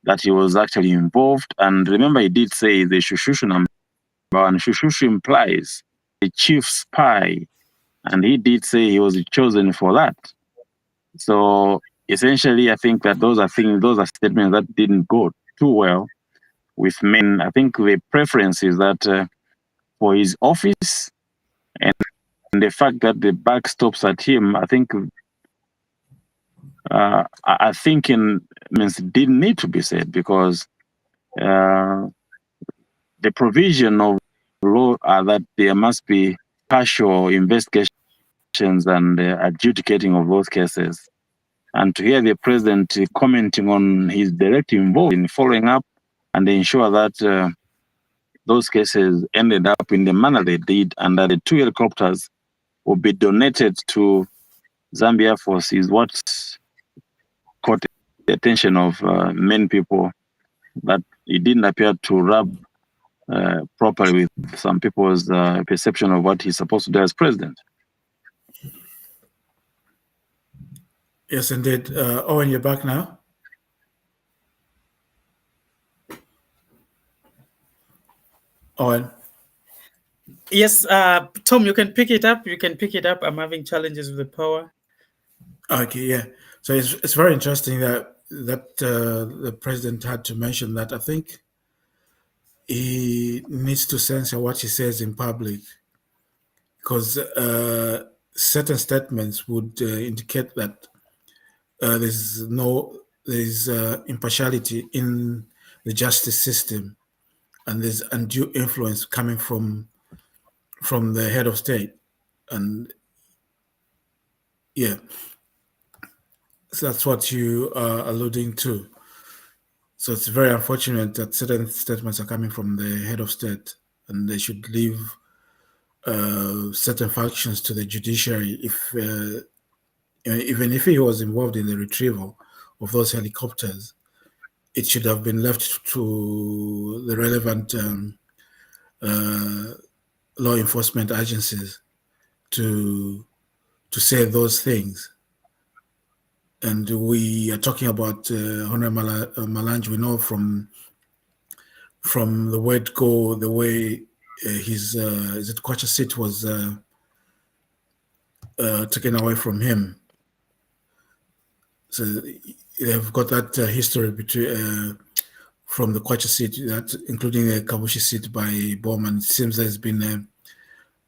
that he was actually involved. And remember, he did say the Shushu number one. Shushu implies the chief spy, and he did say he was chosen for that. So essentially, I think that those are statements that didn't go too well with men. I think the preference is that for his office and the fact that the buck stops at him, I think it didn't need to be said, because the provision of law are that there must be partial investigations and adjudicating of those cases. And to hear the president commenting on his direct involvement in following up and ensure that those cases ended up in the manner they did, and that the 2 helicopters will be donated to Zambia Air Force, is what caught the attention of many people, that it didn't appear to rub properly with some people's perception of what he's supposed to do as president. Yes, indeed. Owen, you're back now. Owen. Yes, Tom, you can pick it up. I'm having challenges with the power. Okay, yeah. So it's very interesting that the president had to mention that. I think he needs to censor what he says in public, because certain statements would indicate that there's impartiality in the justice system, and there's undue influence coming from the head of state. And yeah, so that's what you are alluding to. So it's very unfortunate that certain statements are coming from the head of state, and they should leave certain functions to the judiciary. If even if he was involved in the retrieval of those helicopters, it should have been left to the relevant law enforcement agencies to say those things. And we are talking about Honorable Malanje. We know from the word go, the way his Kwacha seat was taken away from him. So they've got that history between from the Kwacha seat, that including the Kabushi seat by Bowman. It seems there's been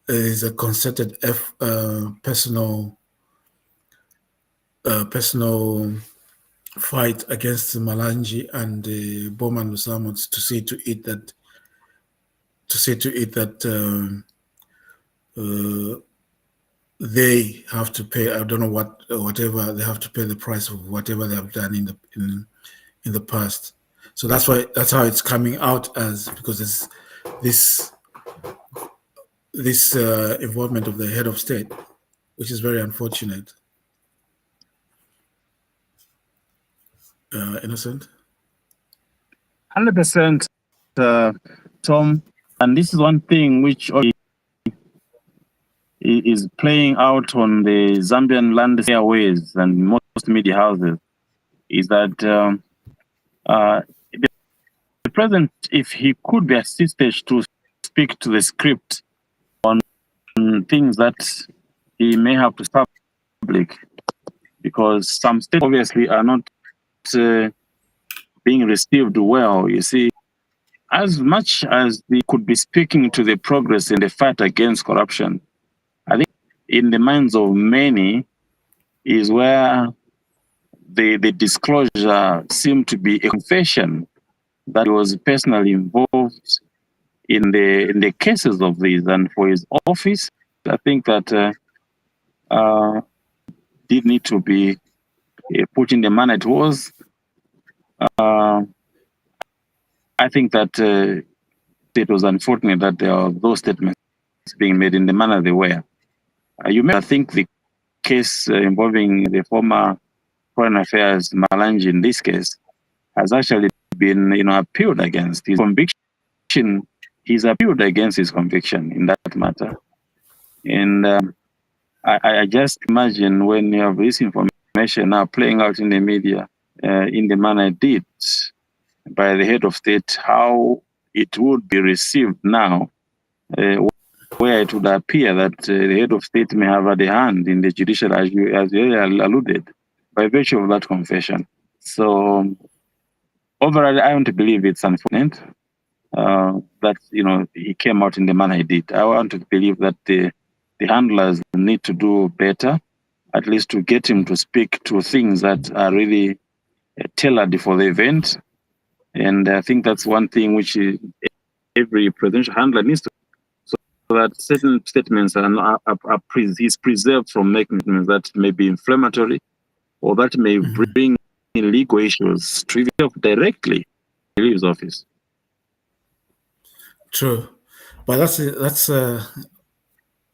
a concerted personal fight against Malanje and Bowman Lusamo to see to it that they have to pay. I don't know whatever they have to pay, the price of whatever they have done in the past. So that's how it's coming out as, because it's this involvement of the head of state, which is very unfortunate. Innocent? 100%, Tom. And this is one thing which is playing out on the Zambian land airways and most media houses, is that the president, if he could be assisted to speak to the script on things that he may have to public, because some states obviously are not being received well. You see, as much as they could be speaking to the progress in the fight against corruption, I think in the minds of many is where the disclosure seemed to be a confession that he was personally involved in the cases of these, and for his office, I think that did need to be put in the manner it was. I think that it was unfortunate that there are those statements being made in the manner they were. You may think the case involving the former Foreign Affairs Malanji in this case has actually been, appealed against. His conviction, he's appealed against his conviction in that matter. And I just imagine when you have this information now playing out in the media in the manner it did by the head of state, how it would be received now, where it would appear that the head of state may have had a hand in the judicial, as you alluded, by virtue of that confession. So overall, I want to believe it's unfortunate that he came out in the manner he did. I want to believe that the handlers need to do better, at least to get him to speak to things that are really tailored for the event. And I think that's one thing which every presidential handler needs to, so that certain statements is preserved from making statements that may be inflammatory or that may bring in legal issues directly to his office. True, but that's on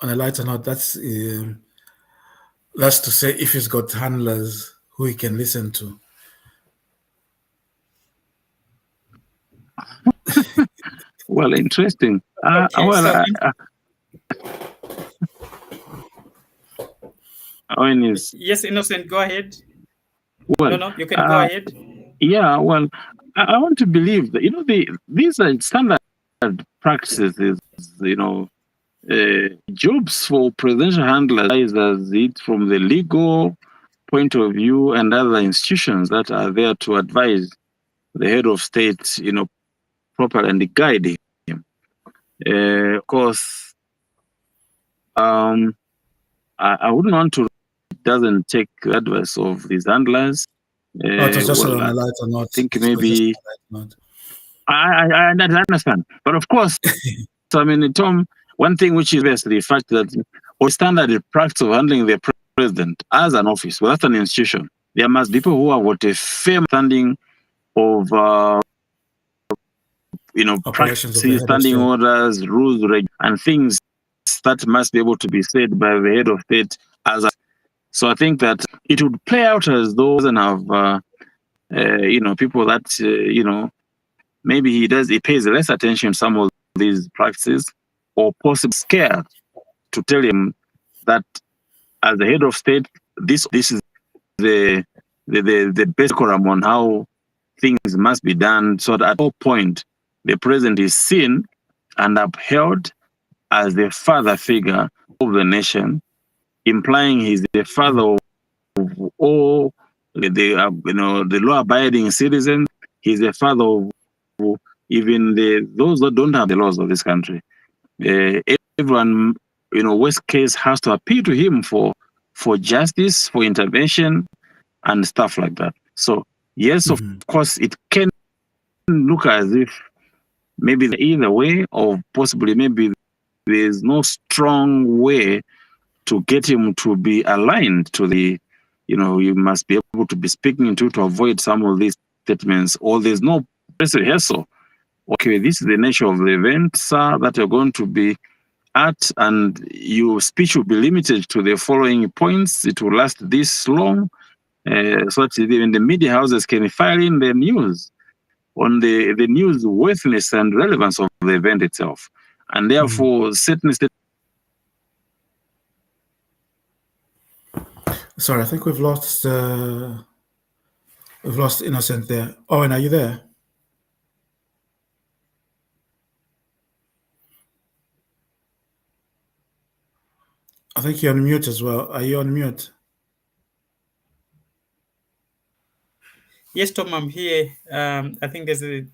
a lighter note. That's to say, if he's got handlers who he can listen to. Well, interesting. Yes, Innocent, go ahead. Well, no, you can go ahead. Yeah, well, I want to believe that these are standard practices. Jobs for presidential handlers as it from the legal point of view and other institutions that are there to advise the head of state, properly and guide him. Of course, I wouldn't want to. Doesn't take advice of his handlers. I think maybe I understand, but of course, Tom. One thing which is best, the fact that or standard practice of handling the president as an office, well, that's an institution. There must be people who have got a firm standing of practices, standing orders, rules, and things that must be able to be said by the head of state so I think that it would play out as though he doesn't have, people that, maybe he pays less attention to some of these practices or possibly scared to tell him that as the head of state, this is the best decorum on how things must be done so that at all point the president is seen and upheld as the father figure of the nation, implying he's the father of all the law-abiding citizens. He's the father of even those that don't have the laws of this country. Everyone, worst case, has to appeal to him for justice, for intervention, and stuff like that. So yes, of course, it can look as if maybe either way, or possibly maybe there's no strong way to get him to be aligned to the, you must be able to be speaking to avoid some of these statements, or there's no press rehearsal. Okay, this is the nature of the event, sir, that you're going to be at, and your speech will be limited to the following points. It will last this long, so that even the media houses can file in the news on the news worthiness and relevance of the event itself. And therefore, certain statements. Sorry, I think we've lost Innocent there. Owen, are you there? I think you're on mute as well. Are you on mute? Yes, Tom, I'm here. I think there's a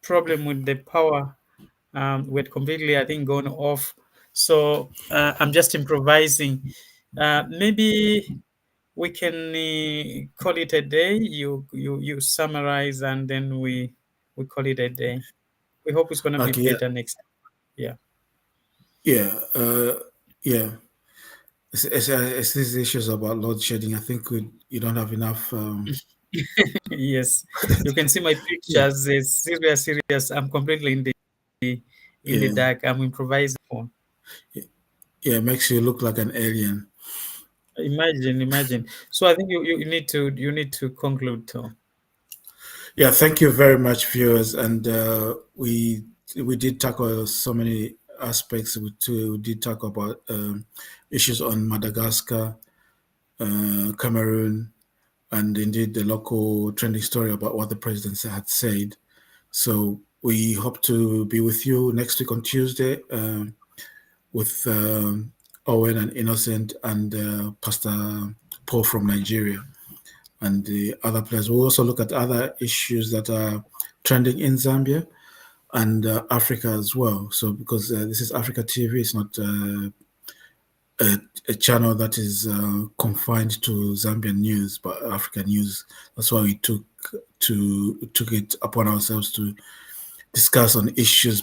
problem with the power. We're completely, I think, gone off. So I'm just improvising. Maybe we can call it a day. You summarize, and then we call it a day. we hope it's going to be Okay, yeah. better next time. Yeah. Yeah. It's these issues about load shedding. I think you don't have enough. Yes, you can see my pictures. It's serious. I'm completely in the Yeah. dark. I'm improvising. Yeah, it makes you look like an alien. Imagine. So I think you need to conclude, Tom. Yeah, thank you very much, viewers. And we did tackle so many aspects. We did talk about issues on Madagascar, Cameroon, and indeed the local trending story about what the president had said. So we hope to be with you next week on Tuesday with Owen and Innocent and Pastor Paul from Nigeria and the other players. We'll also look at other issues that are trending in Zambia and Africa as well. So because this is Africa TV, it's not a channel that is confined to Zambian news, but African news. That's why we took it upon ourselves to discuss on issues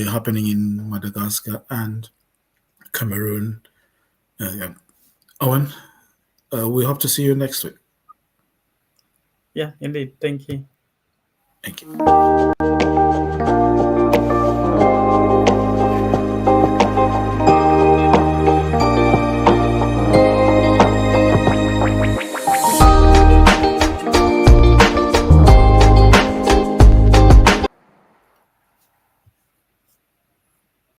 happening in Madagascar and Cameroon. Yeah. Owen, we hope to see you next week. Yeah, indeed. Thank you. Thank you.